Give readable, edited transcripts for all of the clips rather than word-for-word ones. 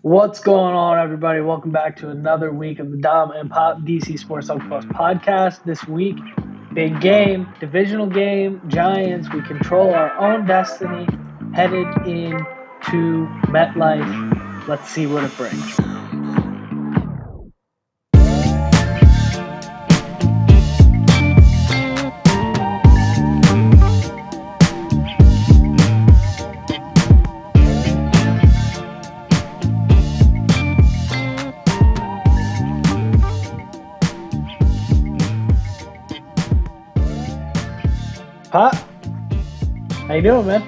What's going on, everybody? Welcome back to another week of the Dom and Pop DC Sports Talk Plus podcast. This week, big game, divisional game, Giants. We control our own destiny headed into MetLife. Let's see what it brings. Pop, how you doing, man?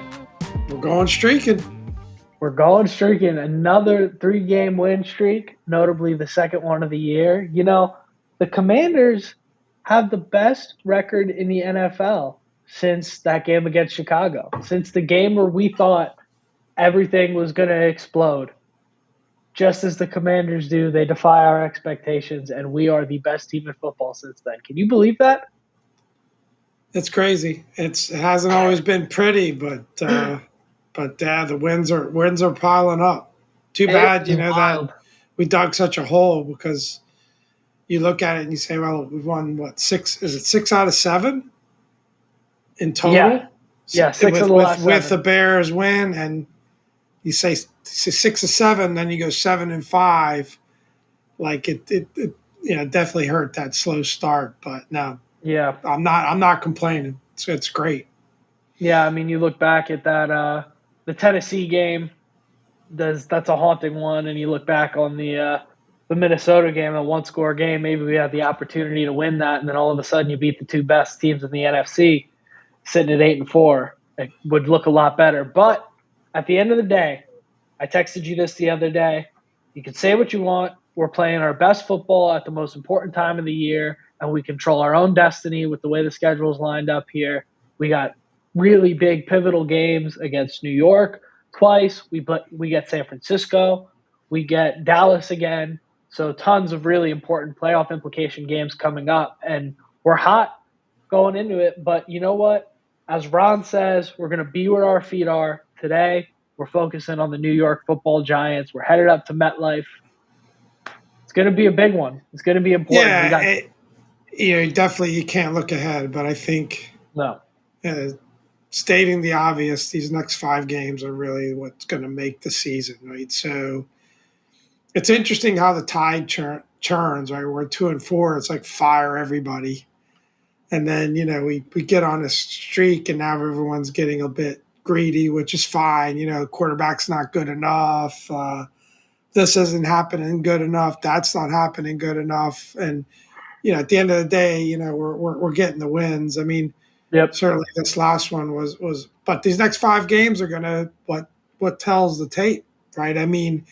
We're going streaking. We're going streaking. Another 3-game win streak, notably the second one of the year. The Commanders have the best record in the NFL since that game against Chicago, since the game where we thought everything was going to explode. Just as the Commanders do, they defy our expectations, and we are the best team in football since then. Can you believe that? It's crazy. It hasn't always been pretty, but the wins are piling up. Too bad, that we dug such a hole, because you look at it and you say, well, we've won what, six? Is it 6 out of 7 in total? Yeah, six of the last with seven. the Bears win, and you say 6 of 7, then you go 7 and 5. Like it definitely hurt that slow start, but no. Yeah, I'm not complaining. It's great. yeah. I mean, you look back at that the Tennessee game. That's a haunting one, and you look back on the Minnesota game, a one-score game. Maybe we had the opportunity to win that, and then all of a sudden you beat the two best teams in the NFC, sitting at 8-4. It would look a lot better. But at the end of the day, I texted you this the other day. You can say what you want. We're playing our best football at the most important time of the year, and we control our own destiny with the way the schedule is lined up here. We got really big pivotal games against New York twice. We get San Francisco. We get Dallas again. So tons of really important playoff implication games coming up, and we're hot going into it. But you know what? As Ron says, we're going to be where our feet are today. We're focusing on the New York Football Giants. We're headed up to MetLife. It's going to be a big one. It's going to be important. Definitely you can't look ahead, but I think No. Stating the obvious, these next 5 games are really what's going to make the season, right? So it's interesting how the tide churns, right? We're 2-4. It's like fire everybody. And then, we get on a streak, and now everyone's getting a bit greedy, which is fine. Quarterback's not good enough. This isn't happening good enough. That's not happening good enough. And, at the end of the day, we're getting the wins. I mean, Yep. certainly this last one was, but these next 5 games are going to, what tells the tape, right? I mean,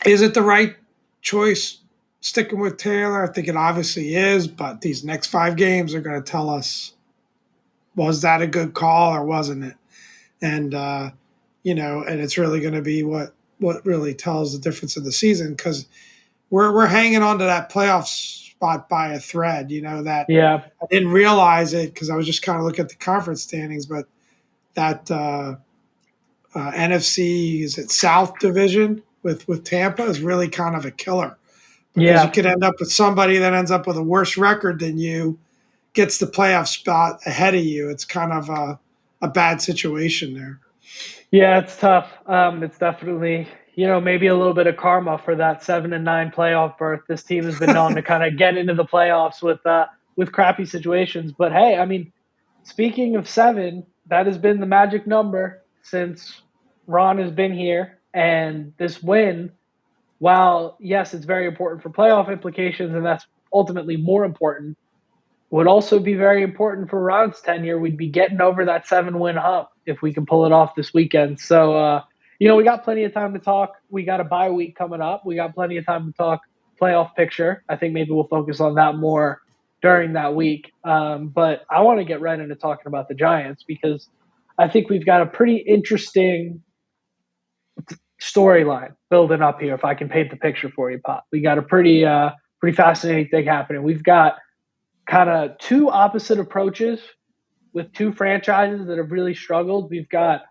is it the right choice sticking with Taylor? I think it obviously is, but these next 5 games are going to tell us, was that a good call or wasn't it? And, and it's really going to be what really tells the difference in the season, because we're hanging on to that playoff spot by a thread, that I didn't realize it because I was just kind of looking at the conference standings, but that NFC, is it South Division with Tampa, is really kind of a killer, because you could end up with somebody that ends up with a worse record than you, gets the playoff spot ahead of you. It's kind of a bad situation there. Yeah, it's tough. It's definitely, maybe a little bit of karma for that 7-9 playoff berth. This team has been known to kind of get into the playoffs with crappy situations. But hey, I mean, speaking of 7, that has been the magic number since Ron has been here. And this win, while yes, it's very important for playoff implications, and that's ultimately more important, would also be very important for Ron's tenure. We'd be getting over that 7-win hump if we can pull it off this weekend. So, we got plenty of time to talk. We got a bye week coming up. We got plenty of time to talk playoff picture. I think maybe we'll focus on that more during that week. But I want to get right into talking about the Giants, because I think we've got a pretty interesting storyline building up here. If I can paint the picture for you, Pop, we got a pretty fascinating thing happening. We've got kind of 2 opposite approaches with 2 franchises that have really struggled. We've got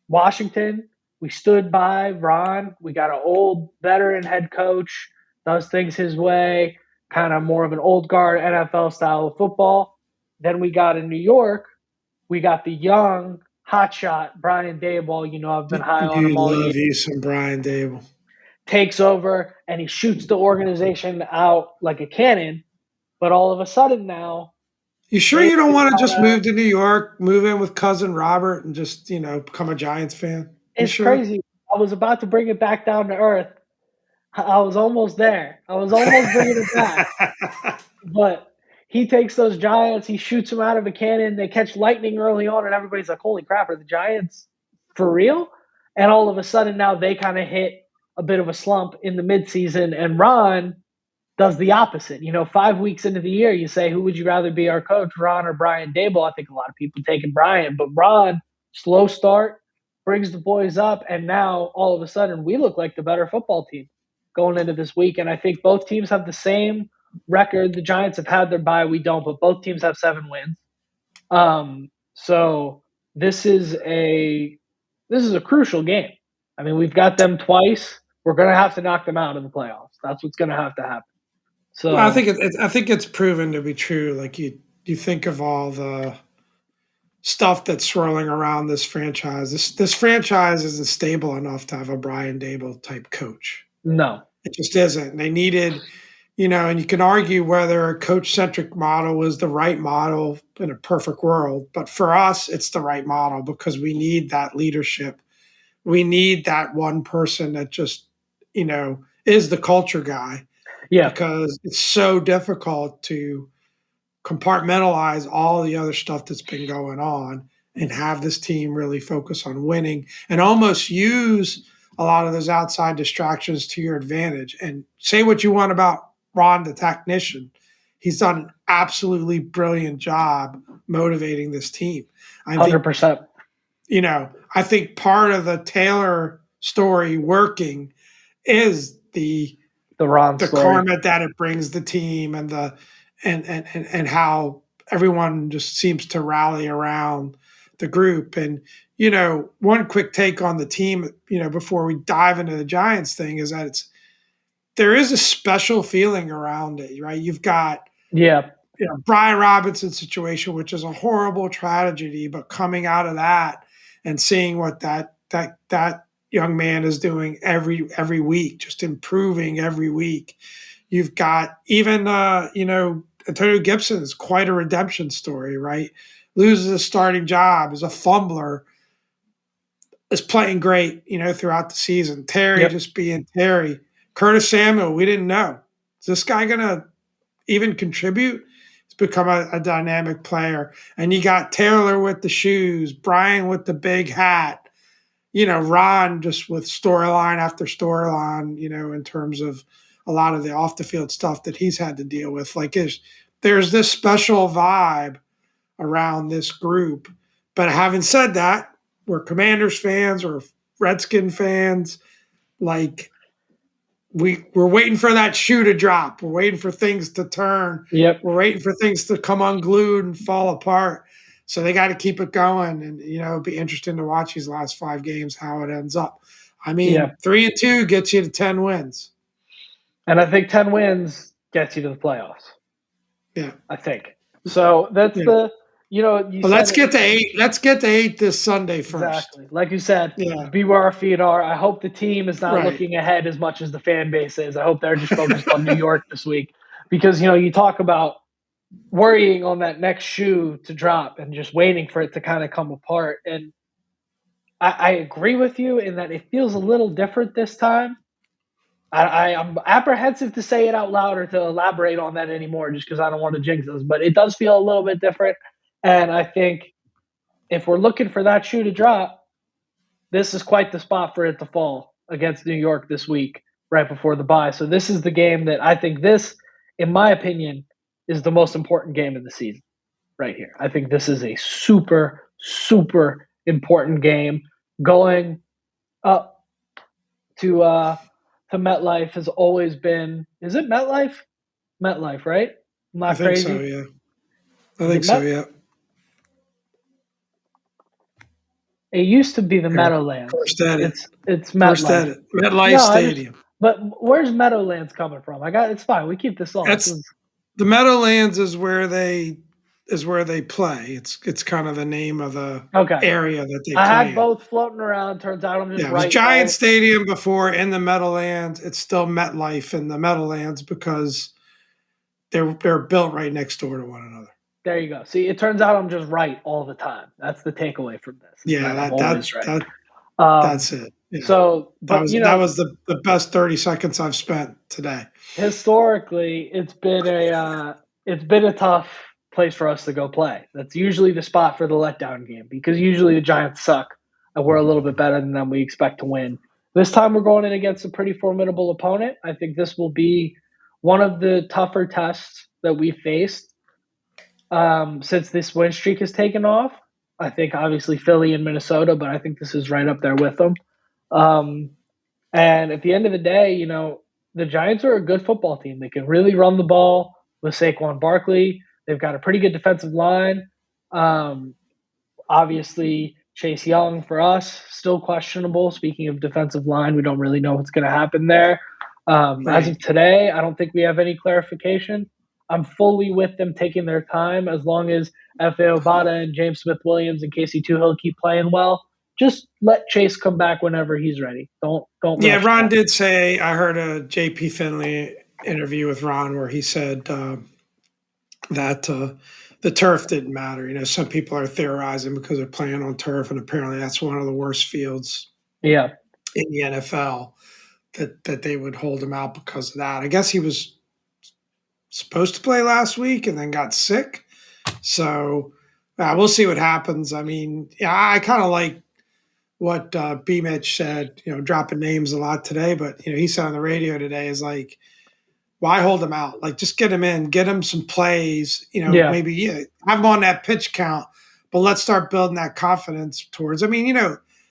Washington, We stood by Ron. We got an old veteran head coach, does things his way, kind of more of an old guard NFL style of football. Then we got in New York, we got the young hotshot Brian Daboll. I've been high on You him all year. love you some Brian Daboll. Takes over and he shoots the organization out like a cannon. But all of a sudden now, You sure they you don't want to just kinda, move to New York, move in with cousin Robert, and just become a Giants fan? You it's sure? crazy. I was about to bring it back down to earth. I was almost there. I was almost bringing it back. But he takes those Giants, he shoots them out of a cannon. They catch lightning early on, and everybody's like, "Holy crap, are the Giants for real?" And all of a sudden, now they kind of hit a bit of a slump in the midseason, and Ron does the opposite. 5 weeks into the year, you say, "Who would you rather be our coach, Ron or Brian Daboll?" I think a lot of people taking Brian, but Ron, slow start, brings the boys up, and now all of a sudden, we look like the better football team going into this week. And I think both teams have the same record. The Giants have had their bye, we don't, but both teams have 7 wins. So this is a crucial game. I mean, we've got them twice. We're going to have to knock them out in the playoffs. That's what's going to have to happen. Well, I So think I think it's proven to be true. Like you think of all the stuff that's swirling around this franchise. This franchise isn't stable enough to have a Brian Dable type coach. no, It just isn't. They needed, and you can argue whether a coach centric model was the right model in a perfect world. But for us, it's the right model because we need that leadership. We need that one person that just, is the culture guy yeah, because it's so difficult to compartmentalize all the other stuff that's been going on and have this team really focus on winning and almost use a lot of those outside distractions to your advantage. And say what you want about Ron, the technician. He's done an absolutely brilliant job motivating this team. I think, 100%. I think part of the Taylor story working is The Ron the story. karma that it brings the team and and how everyone just seems to rally around the group. And one quick take on the team, before we dive into the Giants thing, is that there is a special feeling around it, right? You've got Yeah, Brian Robinson's situation, which is a horrible tragedy, but coming out of that and seeing what that young man is doing every week, just improving every week. You've got even Antonio Gibson is quite a redemption story, right? Loses a starting job, is a fumbler, is playing great, throughout the season. Terry yep, just being Terry. Curtis Samuel, we didn't know. Is this guy gonna even contribute? He's become a dynamic player. And you got Taylor with the shoes, Brian with the big hat, Ron just with storyline after storyline, in terms of a lot of the off the field stuff that he's had to deal with. Like there's this special vibe around this group. But having said that, we're Commanders fans or Redskin fans. Like we're waiting for that shoe to drop. We're waiting for things to turn. yep, We're waiting for things to come unglued and fall apart. So they got to keep it going, and it'll be interesting to watch these last 5 games how it ends up. I mean, yep. 3-2 gets you to 10 wins. And I think 10 wins gets you to the playoffs. Yeah, I think. So that's yeah. you But said let's get it to 8. Let's get to 8 this Sunday first. exactly. Like you said, Yeah, be where our feet are. I hope the team is not right. looking ahead as much as the fan base is. I hope they're just focused on New York this week because, you talk about worrying on that next shoe to drop and just waiting for it to kind of come apart. And I agree with you in that it feels a little different this time. I'm apprehensive to say it out loud or to elaborate on that anymore just because I don't want to jinx us, but it does feel a little bit different. And I think if we're looking for that shoe to drop, this is quite the spot for it to fall against New York this week, right before the bye. So this is the game that I think in my opinion, is the most important game of the season right here. I think this is a super, super important game. Going up to MetLife has always been. Is it MetLife? MetLife, right? I'm I not think so. crazy. Yeah, I Is it think so. Met? Yeah. It used to be the Here, Meadowlands. first edit. It's First MetLife. edit. MetLife No, I just. Stadium. But where's Meadowlands coming from? It's fine. We keep this all. This That's is the Meadowlands is where they play. It's kind of the name of the okay. area that they I play had in. both floating around. Turns out I'm just Yeah, it was right. Giant Stadium before in the Meadowlands. It's still MetLife in the Meadowlands because they're built right next door to one another. There you go. See, it turns out I'm just right all the time. That's the takeaway from this. Is Yeah, that I'm that always that right. that that's it. Yeah. So, That but was that was the best 30 seconds I've spent today. historically, it's been a tough place for us to go play. That's usually the spot for the letdown game because usually the Giants suck and we're a little bit better than them. We expect to win. This time we're going in against a pretty formidable opponent. I think this will be one of the tougher tests that we faced since this win streak has taken off. I think obviously Philly and Minnesota, but I think this is right up there with them. Um, and at the end of the day, the Giants are a good football team. They can really run the ball with Saquon Barkley. They've got a pretty good defensive line. Um, Obviously, Chase Young for us, still questionable. Speaking of defensive line, we don't really know what's going to happen there. As of Right. today, I don't think we have any clarification. I'm fully with them taking their time as long as F.A. Obata and James Smith Williams and Casey Toohill keep playing well. Just let Chase come back whenever he's ready. Don't Yeah, rush Ron that. did say I heard a JP Finley interview with Ron where he said that the turf didn't matter. Some people are theorizing because they're playing on turf, and apparently that's one of the worst fields Yeah. in the NFL. That they would hold him out because of that. I guess he was supposed to play last week and then got sick. So we'll see what happens. I mean, yeah, I kind of like what B. Mitch said, dropping names a lot today, but he said on the radio today is like, why hold him out? Like, just get him in, get him some plays, Yeah. maybe have him on that pitch count, but let's start building that confidence towards. I mean,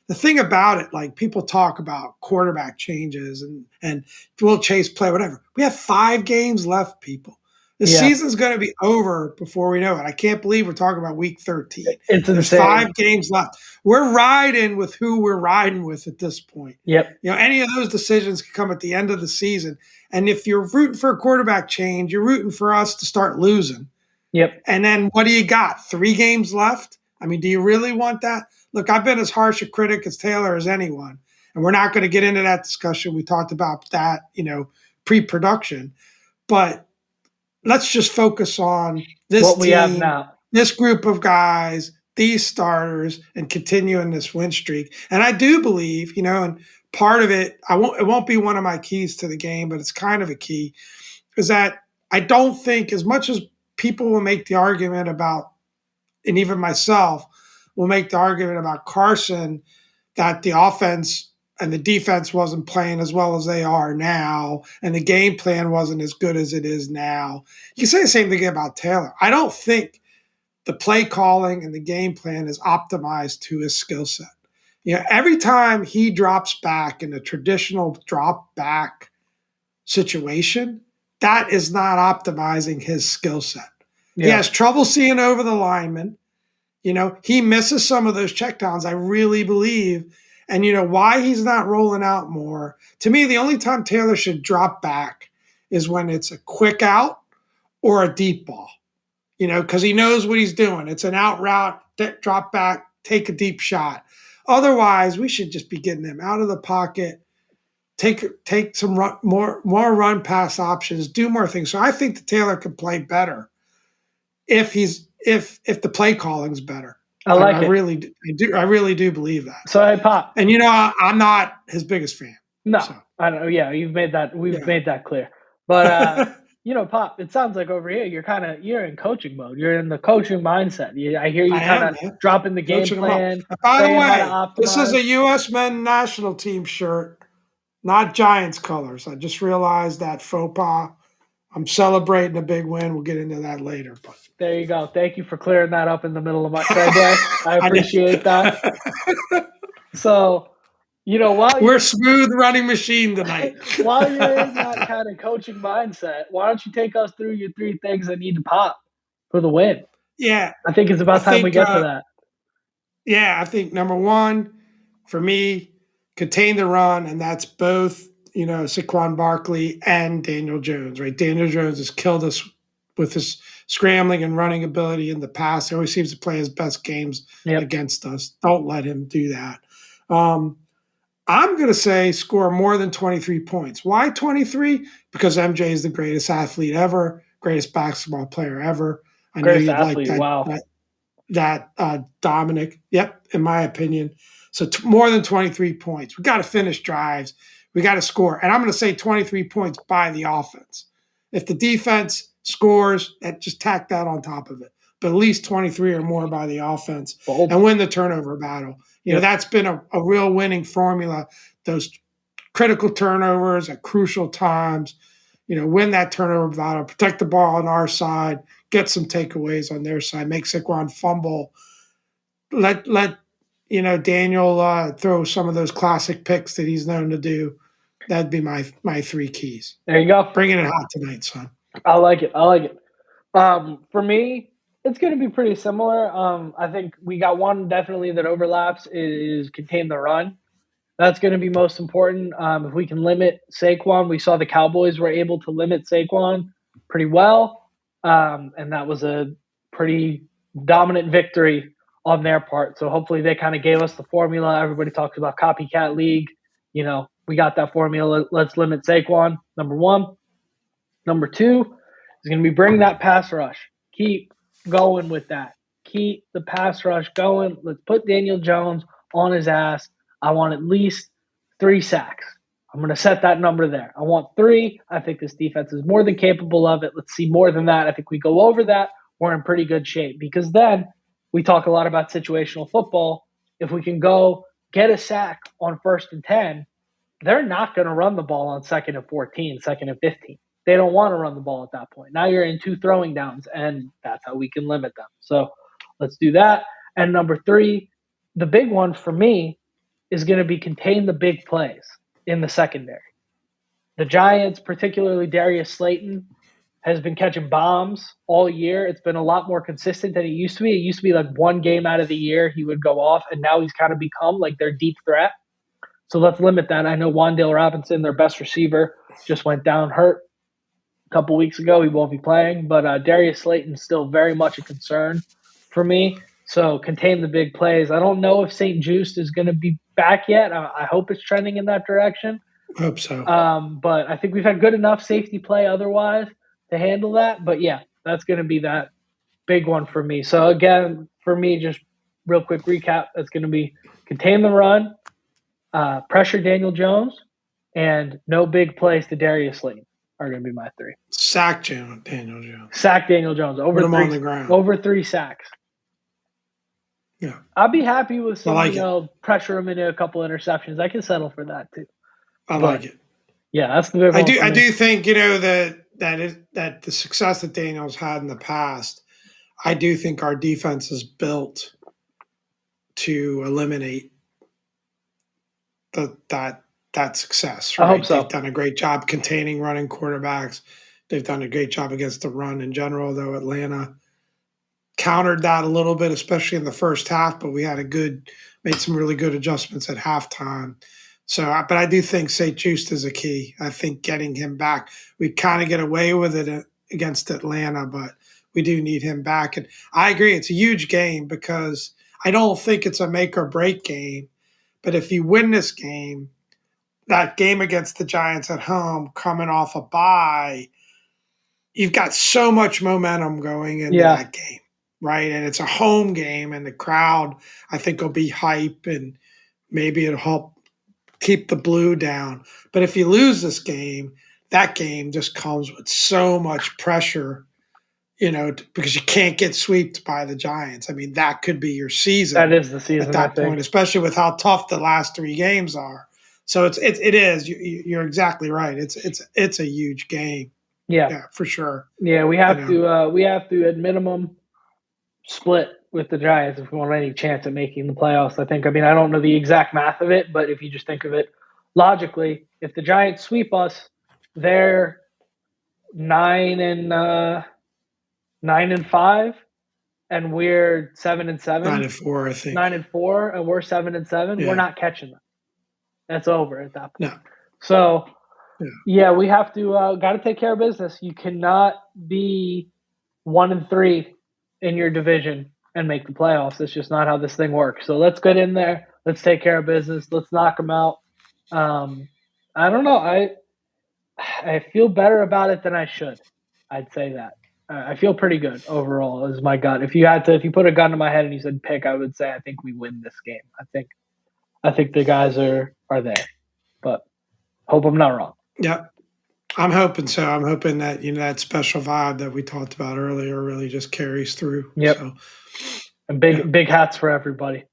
the thing about it, like people talk about quarterback changes and will Chase play, whatever. We have 5 games left, people. The Yeah. season's going to be over before we know it. I can't believe we're talking about week 13. It's There's insane. 5 games left. We're riding with who we're riding with at this point. Yep. Any of those decisions can come at the end of the season. And if you're rooting for a quarterback change, you're rooting for us to start losing. Yep. And then what do you got? 3 games left? I mean, do you really want that? Look, I've been as harsh a critic as Taylor as anyone. And we're not going to get into that discussion. We talked about that, pre-production. But let's just focus on this What we have team, now. this group of guys, these starters, and continuing this win streak. And I do believe, and part of it, it won't be one of my keys to the game, but it's kind of a key, is that I don't think, as much as people will make the argument about, and even myself will make the argument about Carson, that the offense and the defense wasn't playing as well as they are now, and the game plan wasn't as good as it is now. You can say the same thing about Taylor. I don't think the play calling and the game plan is optimized to his skill set. Every time he drops back in a traditional drop back situation, that is not optimizing his skill set. Yeah. He has trouble seeing over the lineman. He misses some of those checkdowns, I really believe. And why he's not rolling out more. To me, the only time Taylor should drop back is when it's a quick out or a deep ball. Because he knows what he's doing. It's an out route, drop back, take a deep shot. Otherwise, we should just be getting him out of the pocket, take some more run pass options, do more things. So I think that Taylor could play better if the play calling's better. I like it. I really do believe that. So hey, Pop. And I'm not his biggest fan. No, so. I don't know. Yeah, we've made that clear. But Pop, it sounds like over here you're in coaching mode. You're in the coaching mindset. I hear you kind of dropping the game plan. By the way, this is a U.S. men's national team shirt, not Giants colors. I just realized that faux pas. I'm celebrating a big win. We'll get into that later. But there you go. Thank you for clearing that up in the middle of my segue. I appreciate that. So, while we're a smooth running machine tonight. While you're in that kind of coaching mindset, why don't you take us through your 3 things that need to pop for the win? Yeah. I think it's about time we get to that. Yeah, I think number one for me, contain the run, and that's both Saquon Barkley and Daniel Jones. Right, Daniel Jones has killed us with his scrambling and running ability in the past. He always seems to play his best games Yep. against us. Don't let him do that. Um, I'm going to say score more than 23 points. Why 23? Because MJ is the greatest athlete ever, greatest basketball player ever. I know Greatest you'd like athlete. Wow. that Dominic. Yep, in my opinion. So more than 23 points. We got to finish drives. We got to score. And I'm going to say 23 points by the offense. If the defense scores, just tack that on top of it. But at least 23 or more by the offense Bold. and win the turnover battle. That's been a real winning formula. Those critical turnovers at crucial times, win that turnover battle, protect the ball on our side, get some takeaways on their side, make Saquon fumble, let Daniel throw some of those classic picks that he's known to do. That'd be my three keys. There you go. Bringing it hot tonight, son. I like it. For me, it's going to be pretty similar. I think we got one definitely that overlaps is contain the run. That's going to be most important. If we can limit Saquon, we saw the Cowboys were able to limit Saquon pretty well, and that was a pretty dominant victory on their part. So hopefully they kind of gave us the formula. Everybody talks about copycat league. We got that formula. Let's limit Saquon, number one. Number two is going to be bring that pass rush. Keep going with that. Keep the pass rush going. Let's put Daniel Jones on his ass. I want at least 3 sacks. I'm going to set that number there. I want 3. I think this defense is more than capable of it. Let's see more than that. I think we go over that, we're in pretty good shape because then we talk a lot about situational football. If we can go get a sack on 1st and 10, they're not going to run the ball on 2nd and 14, 2nd and 15. They don't want to run the ball at that point. Now you're in 2 throwing downs, and that's how we can limit them. So let's do that. And number 3, the big one for me is going to be contain the big plays in the secondary. The Giants, particularly Darius Slayton, has been catching bombs all year. It's been a lot more consistent than it used to be. It used to be like one game out of the year he would go off, and now he's kind of become like their deep threat. So let's limit that. I know Wan'Dale Robinson, their best receiver, just went down hurt a couple weeks ago. He won't be playing, but Darius Slayton's still very much a concern for me. So contain the big plays. I don't know if St. Juste is going to be back yet. I hope it's trending in that direction. Hope so. But I think we've had good enough safety play otherwise to handle that. But yeah, that's going to be that big one for me. So again, for me, just real quick recap, that's going to be contain the run, pressure Daniel Jones, and no big plays to Darius Slayton are going to be my 3. Sack Daniel Jones. Sack Daniel Jones over Put him 3 on the ground. over 3 sacks. Yeah, I'll be happy with some, like pressure him into a couple interceptions. I can settle for that too. I like it. Yeah, that's the big one. I do think that the success that Daniel's had in the past, I do think our defense is built to eliminate that success. Right? I hope so. They've done a great job containing running quarterbacks. They've done a great job against the run in general, though Atlanta countered that a little bit, especially in the first half, but we made some really good adjustments at halftime. So, but I do think St. Juste is a key. I think getting him back, we kind of get away with it against Atlanta, but we do need him back. And I agree, it's a huge game because I don't think it's a make or break game. But if you win this game, that game against the Giants at home, coming off a bye, you've got so much momentum going into that game. Right. And it's a home game and the crowd, I think, will be hype and maybe it'll help keep the blue down. But if you lose this game, that game just comes with so much pressure, because you can't get swept by the Giants. I mean, that could be your season. That is the season at that point, especially with how tough the last 3 games are. So it is. You're exactly right. It's a huge game. Yeah, for sure. Yeah, we have to at minimum split with the Giants if we want any chance at making the playoffs. I don't know the exact math of it, but if you just think of it logically, if the Giants sweep us, they're 9-5. and we're 7-7, 9-4, I think. 9-4, and we're 7-7, we're Yeah. not catching them. That's over at that point. No. So, yeah, we have to got to take care of business. You cannot be 1-3 in your division and make the playoffs. That's just not how this thing works. So let's get in there. Let's take care of business. Let's knock them out. I don't know. I feel better about it than I should. I'd say that. I feel pretty good overall. Is my gut. If you put a gun to my head and you said pick, I would say I think we win this game. I think the guys are there, but hope I'm not wrong. Yeah, I'm hoping so. I'm hoping that that special vibe that we talked about earlier really just carries through. Yep. So, and big hats for everybody.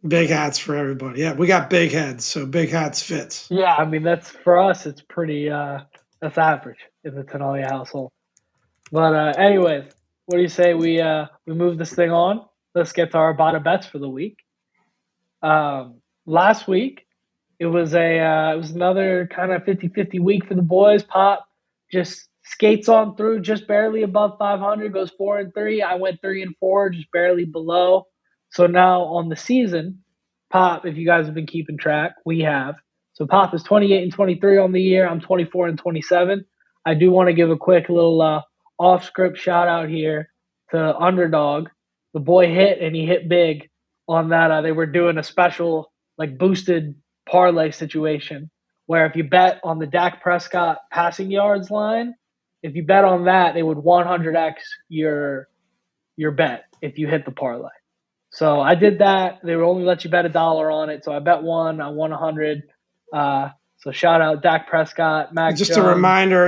Big hats for everybody. Yeah, we got big heads, so big hats fits. Yeah, I mean that's for us. It's pretty. That's average in the Tenali household. But anyways, what do you say we move this thing on? Let's get to our bottom bets for the week. Last week it was another kind of 50-50 week for the boys. Pop just skates on through, just barely above 500, goes 4-3. I went 3-4, just barely below. So now on the season, Pop, if you guys have been keeping track, we have. So Pop is 28-23 on the year. I'm 24-27. I do want to give a quick little off-script shout out here to Underdog. The boy hit, and he hit big on that. They were doing a special boosted parlay situation where if you bet on the Dak Prescott passing yards line, if you bet on that, they would 100x your bet if you hit the parlay. So I did that. They would only let you bet $1 on it. So I bet one. I won 100. So shout out Dak Prescott, Mac Just Jones. A reminder,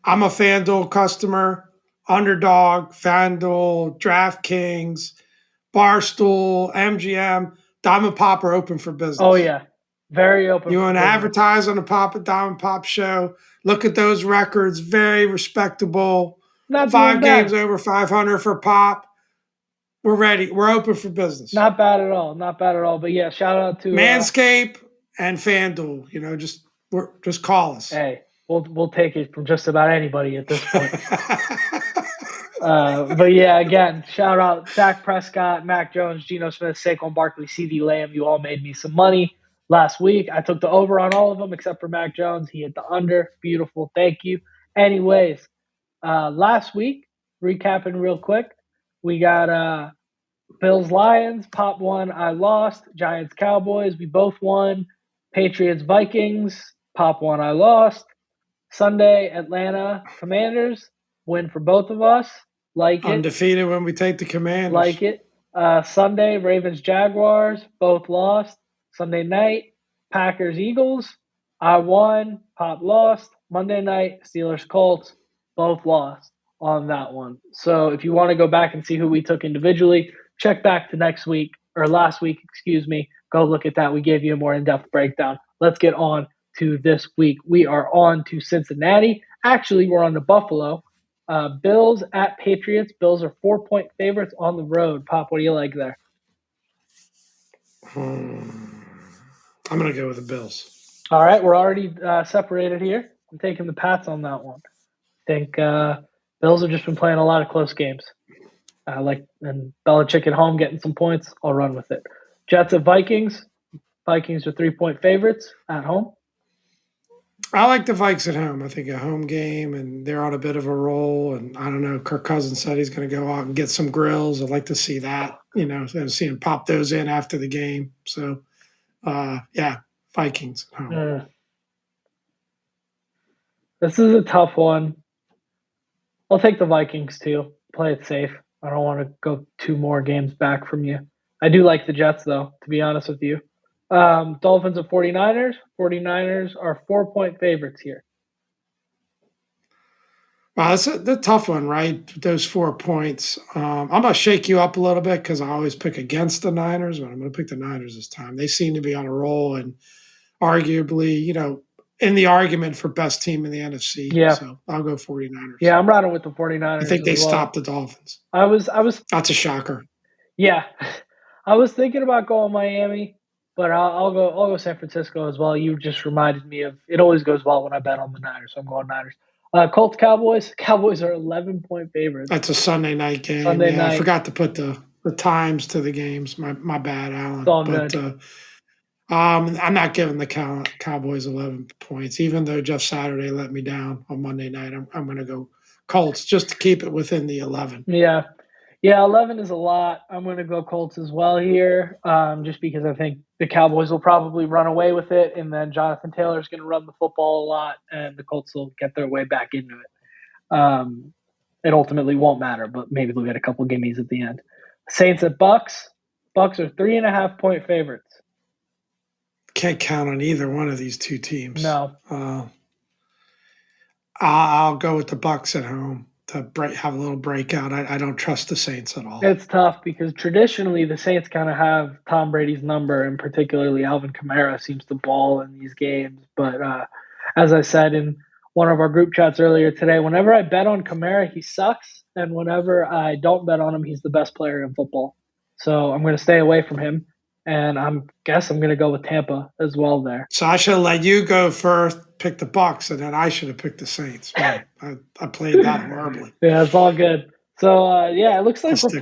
I'm a FanDuel customer, Underdog, FanDuel, DraftKings, Barstool, MGM, Diamond Pop are open for business. Oh yeah, very open. You want to advertise on the Diamond Pop show? Look at those records, very respectable. Not 5 games over 500 for Pop. We're ready. We're open for business. Not bad at all. Not bad at all. But yeah, shout out to Manscaped and FanDuel. Just call us. Hey, we'll take it from just about anybody at this point. But yeah, again, shout out Dak Prescott, Mac Jones, Geno Smith, Saquon Barkley, CD Lamb. You all made me some money last week. I took the over on all of them except for Mac Jones. He hit the under. Beautiful. Thank you. Anyways, last week, recapping real quick, we got Bills Lions. Pop won. I lost. Giants Cowboys. We both won. Patriots Vikings. Pop won. I lost. Sunday Atlanta Commanders. Win for both of us. Like it. Undefeated when we take the Commanders. Like it. Sunday Ravens Jaguars. Both lost. Sunday night Packers Eagles. I won. Pop lost. Monday night Steelers Colts. Both lost on that one. So if you want to go back and see who we took individually, check back to last week, excuse me. Go look at that. We gave you a more in-depth breakdown. Let's get on to this week. We are on to Cincinnati. Actually, we're on to Buffalo. Bills at Patriots. Bills are 4-point favorites on the road. Pop, what do you like there? I'm going to go with the Bills. All right, we're already separated here. I'm taking the Pats on that one. I think Bills have just been playing a lot of close games. And Belichick at home getting some points. I'll run with it. Jets at Vikings. Vikings are 3-point favorites at home. I like the Vikes at home. I think a home game, and they're on a bit of a roll. And I don't know, Kirk Cousins said he's going to go out and get some grills. I'd like to see that, see him pop those in after the game. So, yeah, Vikings at home. This is a tough one. I'll take the Vikings too. Play it safe. I don't want to go 2 more games back from you. I do like the Jets, though, to be honest with you. Dolphins and 49ers. 49ers are 4-point favorites here. Wow, that's the tough one, right? Those 4 points. I'm going to shake you up a little bit because I always pick against the Niners, but I'm going to pick the Niners this time. They seem to be on a roll and arguably, in the argument for best team in the NFC. Yeah. So I'll go 49ers. Yeah, I'm riding with the 49ers. I think they stopped the Dolphins. I was. That's a shocker. Yeah. I was thinking about going Miami, but I'll go San Francisco as well. You just reminded me of it always goes well when I bet on the Niners, so I'm going Niners. Colts Cowboys. Cowboys are 11-point favorites. That's a Sunday night game. Sunday night. I forgot to put the times to the games. My bad, Alan. It's all good. I'm not giving the Cowboys 11 points, even though Jeff Saturday let me down on Monday night. I'm going to go Colts just to keep it within the 11. Yeah. Yeah, 11 is a lot. I'm going to go Colts as well here, just because I think the Cowboys will probably run away with it, and then Jonathan Taylor is going to run the football a lot, and the Colts will get their way back into it. It ultimately won't matter, but maybe they'll get a couple gimmies at the end. Saints at Bucks. Bucks are 3.5-point favorites. Can't count on either one of these two teams. No. I'll go with the Bucks at home to have a little breakout. I don't trust the Saints at all. It's tough because traditionally the Saints kind of have Tom Brady's number, and particularly Alvin Kamara seems to ball in these games. But as I said in one of our group chats earlier today, whenever I bet on Kamara, he sucks. And whenever I don't bet on him, he's the best player in football. So I'm going to stay away from him. And I'm going to go with Tampa as well there. So I should have let you go first, pick the Bucks, and then I should have picked the Saints. Man, I played that horribly. Yeah, it's all good. So it looks like we're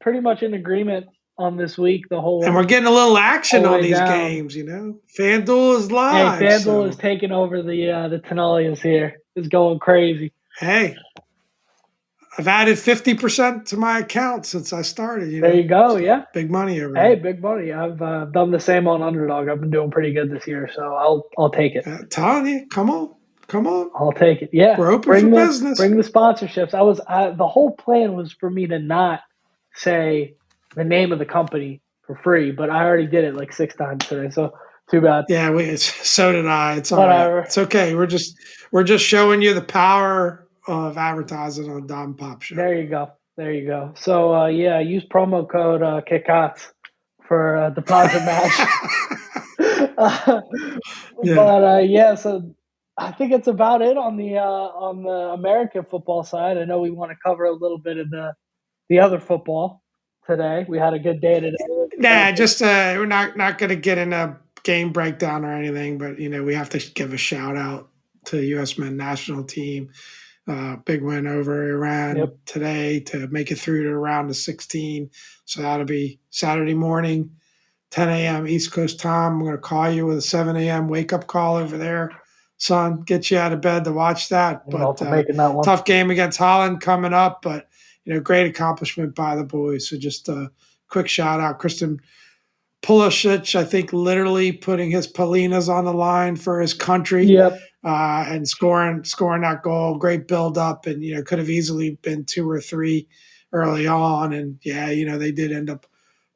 pretty much in agreement on this week. And we're getting a little action on these games, FanDuel is live. Hey, FanDuel is taking over the Tenalians here. It's going crazy. Hey, I've added 50% to my account since I started. There you go. Yeah, big money over there. Hey, big money. I've done the same on Underdog. I've been doing pretty good this year, so I'll take it. Telling you, come on. I'll take it. Yeah, we're open for business. Bring the sponsorships. The whole plan was for me to not say the name of the company for free, but I already did it like 6 times today. So too bad. Yeah, so did I. It's all right. It's okay. We're just showing you the power of advertising on Dom Pop Show. There you go. So use promo code KICKOTS for deposit match. But so I think it's about it on the American football side. I know we want to cover a little bit of the other football today. We had a good day today. Yeah, just we're not going to get in a game breakdown or anything, but we have to give a shout out to the U.S. men's national team. Big win over Iran today to make it through to round of 16. So that'll be Saturday morning, 10 a.m. East Coast time. I'm going to call you with a 7 a.m. wake-up call over there, son. Get you out of bed to watch that. But tough game against Holland coming up, but great accomplishment by the boys. So just a quick shout-out. Kristen Pulisic, I think, literally putting his Polinas on the line for his country. Yep. And scoring that goal, great build up, and could have easily been 2 or 3 early on, and they did end up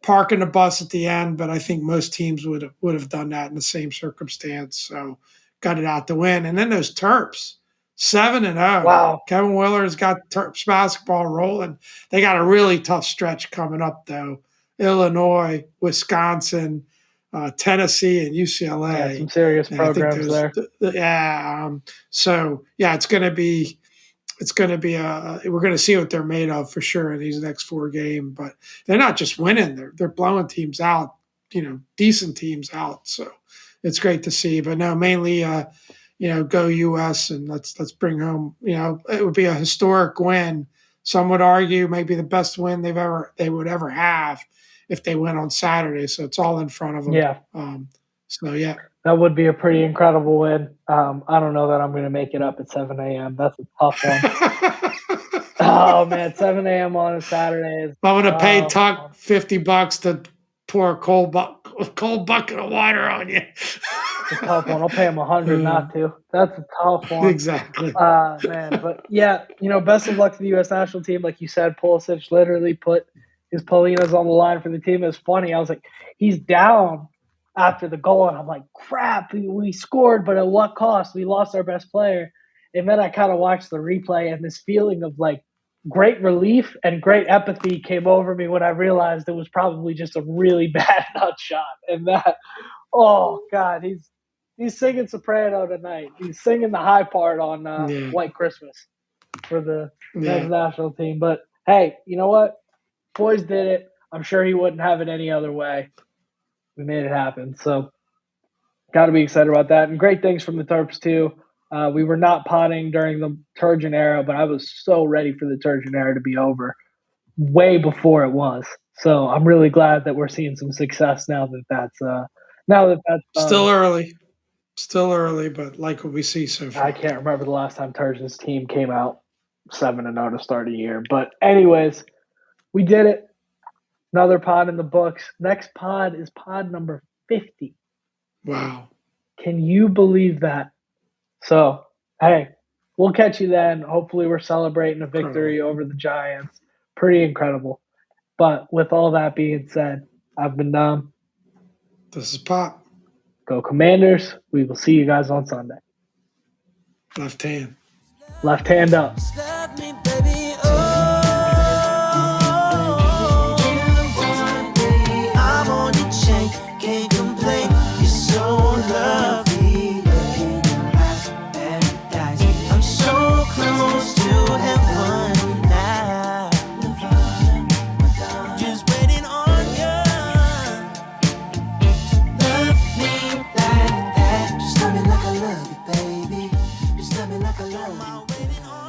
parking the bus at the end, but I think most teams would have done that in the same circumstance. So got it out to win, and then those Terps, 7-0. Wow, Kevin Willard's got Terps basketball rolling. They got a really tough stretch coming up though: Illinois, Wisconsin, Tennessee and UCLA. Yeah, some serious programs there. It's going to be we're going to see what they're made of for sure in these next 4 games. But they're not just winning; they're blowing teams out, decent teams out. So it's great to see. But no, mainly, go US and let's bring home. It would be a historic win. Some would argue maybe the best win they would ever have if they win on Saturday. So it's all in front of them. Yeah. That would be a pretty incredible win. I don't know that I'm going to make it up at 7 a.m. That's a tough one. Oh, man, 7 a.m. on a Saturday. I'm going to pay Tuck $50 to pour a cold bucket of water on you. It's a tough one. I'll pay him $100 not to. That's a tough one. Exactly. Man, but best of luck to the U.S. national team. Like you said, Pulisic literally put his Polinas on the line for the team. It was funny. I was like, he's down after the goal, and I'm like, crap, we scored, but at what cost? We lost our best player. And then I kind of watched the replay, and this feeling of like great relief and great empathy came over me when I realized it was probably just a really bad nut shot. And that, oh God, he's singing soprano tonight. He's singing the high part on White Christmas for the men's national team. But hey, you know what? Boys did it. I'm sure he wouldn't have it any other way. We made it happen. So got to be excited about that. And great things from the Terps too. We were not potting during the Turgeon era, but I was so ready for the Turgeon era to be over way before it was. So I'm really glad that we're seeing some success now that that's Still early. Still early, but like what we see so far. I can't remember the last time Turgeon's team came out 7-0 to start a year. But anyways, we did it. Another pod in the books. Next pod is pod number 50. Wow. Can you believe that? So, hey, we'll catch you then. Hopefully, we're celebrating a victory over the Giants. Pretty incredible. But with all that being said, I've been Dom. This is Pop. Go Commanders. We will see you guys on Sunday. Left hand. Left hand up. Just let me like I love you, baby. Just let me like I love you.